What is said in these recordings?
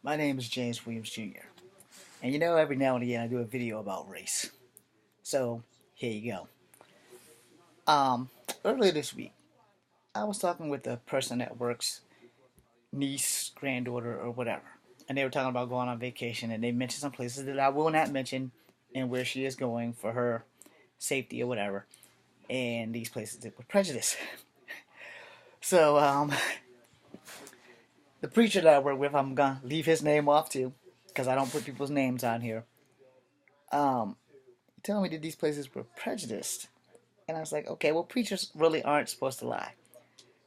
My name is James Williams Jr. And you know, every now and again I do a video about race. So, here you go. Um, Earlier this week, I was talking with a person at work's niece, granddaughter, or whatever. And they were talking about going on vacation, and they mentioned some places that I will not mention and where she is going for her safety or whatever. And these places that were prejudice. So, the preacher that I work with, I'm gonna leave his name off too, because I don't put people's names on here. Um, he told me that these places were prejudiced. And I was like, okay, well, preachers really aren't supposed to lie.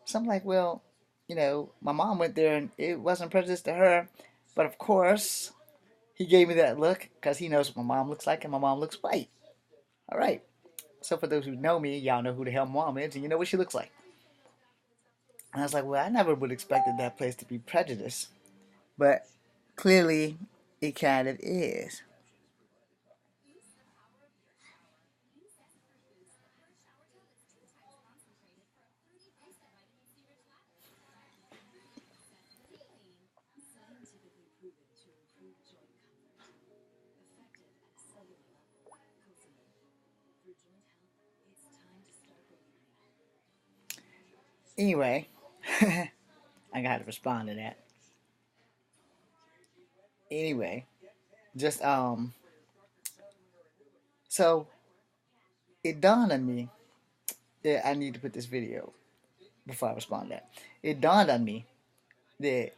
So I'm like, well, my mom went there and it wasn't prejudiced to her. But of course, he gave me that look because he knows what my mom looks like and my mom looks white. All right. So for those who know me, y'all know who the hell mom is and you know what she looks like. And I was like, well, I never would have expected that place to be prejudiced. But clearly, it kind of is. Anyway, I got to respond to that. Anyway, just so it dawned on me that I need to put this video before I respond to that. It dawned on me that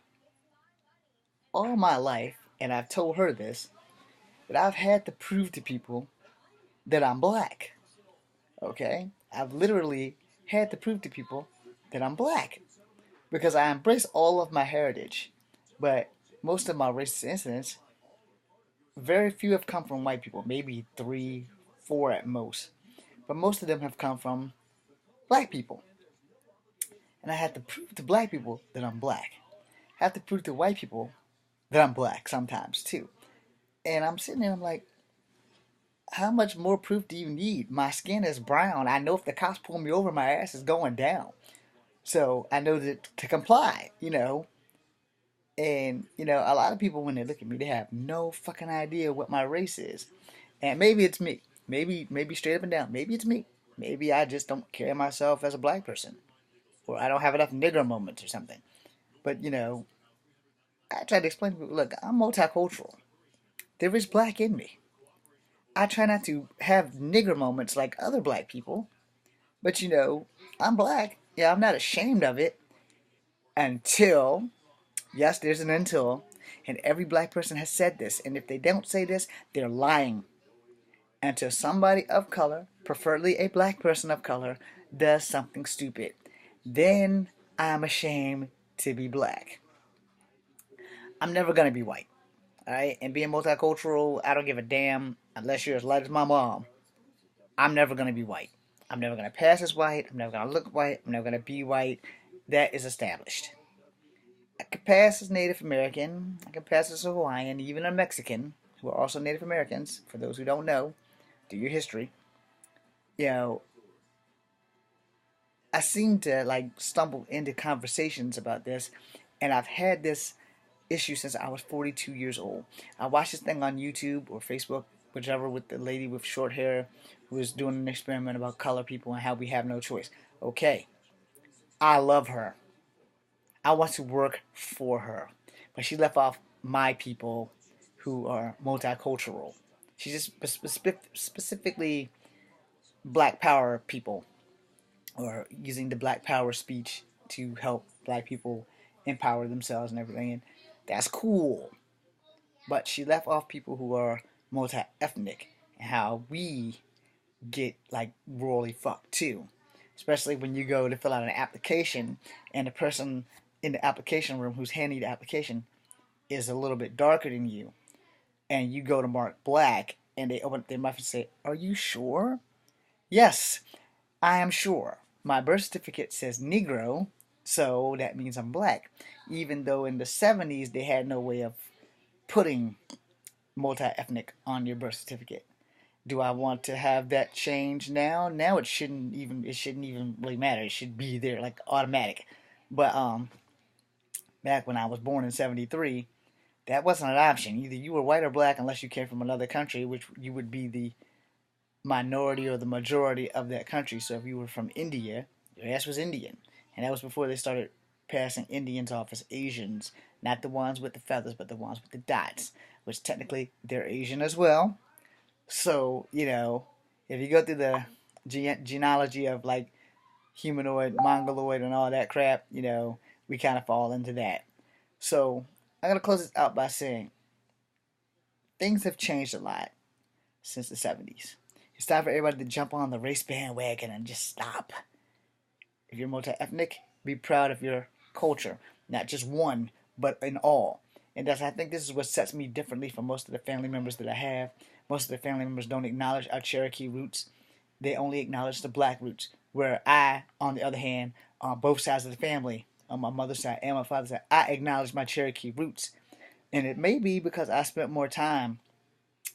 all my life, and I've told her this, that I've had to prove to people that I'm black. Okay? I've literally had to prove to people that I'm black because I embrace all of my heritage. But most of my racist incidents, very few have come from white people, maybe three, four at most. But most of them have come from black people. And I had to prove to black people that I'm black. I have to prove to white people that I'm black sometimes too. And I'm sitting there, I'm like, how much more proof do you need? My skin is brown. I know if the cops pull me over, my ass is going down. So I know that to comply. And, a lot of people, when they look at me, they have no fucking idea what my race is. And maybe it's me. Maybe straight up and down. Maybe it's me. Maybe I just don't carry myself as a black person. Or I don't have enough nigger moments or something. But, I try to explain to people, look, I'm multicultural. There is black in me. I try not to have nigger moments like other black people, but I'm black. Yeah, I'm not ashamed of it until, yes, there's an until, and every black person has said this, and if they don't say this, they're lying. Until somebody of color, preferably a black person of color, does something stupid, then I'm ashamed to be black. I'm never gonna be white. Alright? And being multicultural, I don't give a damn unless you're as light as my mom. I'm never gonna be white. I'm never gonna pass as white. I'm never gonna look white. I'm never gonna be white. That is established. I can pass as Native American. I can pass as a Hawaiian, even a Mexican, who are also Native Americans. For those who don't know, do your history. You know, I seem to like stumble into conversations about this, and I've had this issue since I was 42 years old. I watched this thing on YouTube or Facebook, whichever, with the lady with short hair who was doing an experiment about color people and how we have no choice. Okay, I love her. I want to work for her. But she left off my people who are multicultural. She just specifically black power people, or using the black power speech to help black people empower themselves and everything. And that's cool. But she left off people who are multi ethnic and how we get like royally fucked too. Especially when you go to fill out an application and the person in the application room who's handing the application is a little bit darker than you, and you go to mark black, and they open up their mouth and say, "Are you sure?" Yes, I am sure. My birth certificate says Negro, so that means I'm black. Even though in the 70s they had no way of putting multi-ethnic on your birth certificate. Do I want to have that change now? Now it shouldn't even really matter. It should be there like automatic. But back when I was born in 73, that wasn't an option. Either you were white or black unless you came from another country, which you would be the minority or the majority of that country. So if you were from India, your ass was Indian. And that was before they started passing Indians off as Asians, not the ones with the feathers, but the ones with the dots, which technically they're Asian as well. So, if you go through the genealogy of like humanoid, mongoloid, and all that crap, we kind of fall into that. So, I'm going to close this out by saying things have changed a lot since the 70s. It's time for everybody to jump on the race bandwagon and just stop. If you're multi-ethnic, be proud of your culture. Not just one, but in all. And I think this is what sets me differently from most of the family members that I have. Most of the family members don't acknowledge our Cherokee roots. They only acknowledge the black roots. Where I, on the other hand, on both sides of the family, on my mother's side and my father's side, I acknowledge my Cherokee roots. And it may be because I spent more time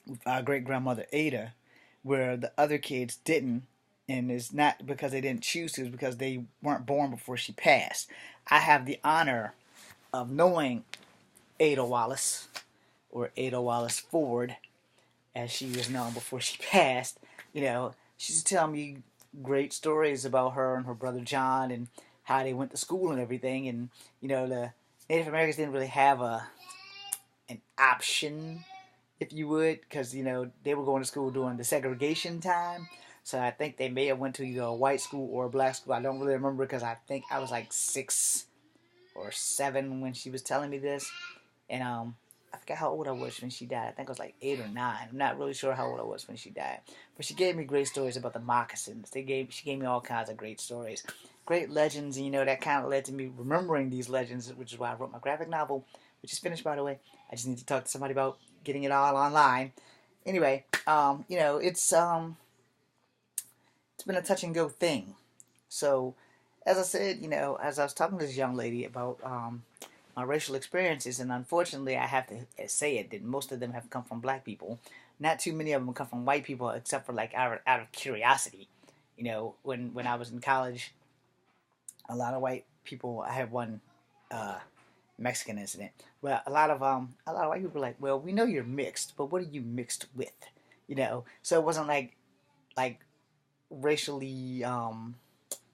with our great-grandmother Ada, where the other kids didn't. And it's not because they didn't choose to, it's because they weren't born before she passed. I have the honor of knowing Ada Wallace, or Ada Wallace Ford, as she was known before she passed. She used to tell me great stories about her and her brother John and how they went to school and everything. And, the Native Americans didn't really have an option, if you would, because, they were going to school during the segregation time. So I think they may have went to either a white school or a black school. I don't really remember because I think I was like 6 or 7 when she was telling me this. And I forgot how old I was when she died. I think I was like 8 or 9. I'm not really sure how old I was when she died. But she gave me great stories about the moccasins. She gave me all kinds of great stories. Great legends, and that kind of led to me remembering these legends, which is why I wrote my graphic novel, which is finished, by the way. I just need to talk to somebody about getting it all online. Anyway, it's been a touch and go thing. So, as I said, as I was talking to this young lady about my racial experiences, and unfortunately, I have to say it, that most of them have come from black people. Not too many of them come from white people, except for like out of curiosity. When I was in college, a lot of white people. I had one Mexican incident, but a lot of white people were like, "Well, we know you're mixed, but what are you mixed with?" So it wasn't like racially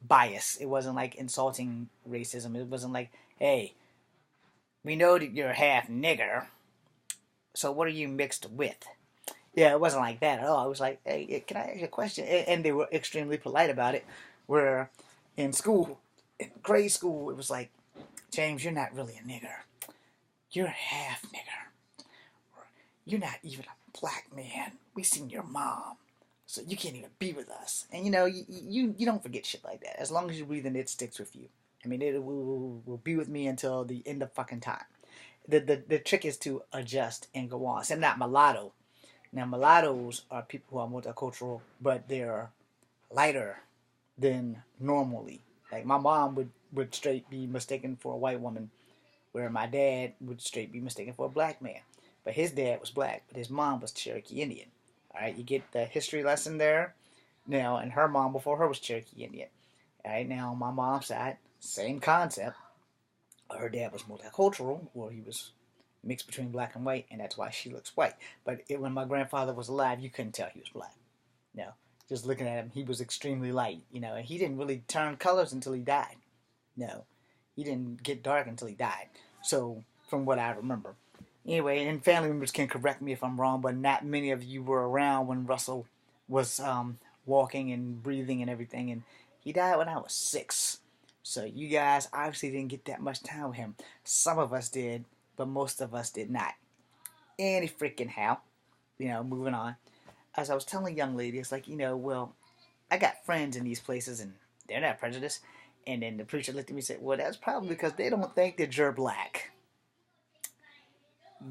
biased. It wasn't like insulting racism. It wasn't like, "Hey, we know that you're half nigger, so what are you mixed with?" Yeah, it wasn't like that at all. It was like, "Hey, can I ask you a question?" And they were extremely polite about it. Where in school, in grade school, it was like, "James, you're not really a nigger. You're half nigger. You're not even a black man. We seen your mom. So you can't even be with us." And you don't forget shit like that. As long as you're breathing, it sticks with you. I mean, it will be with me until the end of fucking time. The trick is to adjust and go on. So I'm not mulatto. Now, mulattoes are people who are multicultural, but they're lighter than normally. Like, my mom would straight be mistaken for a white woman, where my dad would straight be mistaken for a black man. But his dad was black, but his mom was Cherokee Indian. All right, you get the history lesson there. Now, and her mom before her was Cherokee Indian. All right, now on my mom's side, same concept. Her dad was multicultural, or he was mixed between black and white, and that's why she looks white. But when my grandfather was alive, you couldn't tell he was black. No, just looking at him, he was extremely light. And he didn't really turn colors until he died. No, he didn't get dark until he died. So, from what I remember. Anyway, and family members can correct me if I'm wrong, but not many of you were around when Russell was walking and breathing and everything, and he died when I was 6. So you guys obviously didn't get that much time with him. Some of us did, but most of us did not. Any freaking how. Moving on. As I was telling a young lady, it's like, well, I got friends in these places, and they're not prejudiced. And then the preacher looked at me and said, well, that's probably because they don't think that you're black.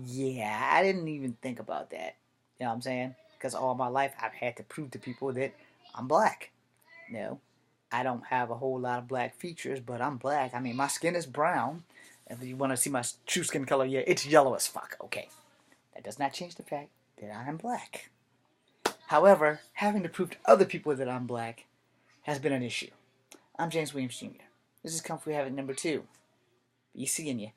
Yeah, I didn't even think about that. You know what I'm saying? Because all my life I've had to prove to people that I'm black. I don't have a whole lot of black features, but I'm black. I mean, my skin is brown. If you want to see my true skin color, yeah, it's yellow as fuck. Okay. That does not change the fact that I am black. However, having to prove to other people that I'm black has been an issue. I'm James Williams Jr. This is Comfy Habit number 2. Be seeing you.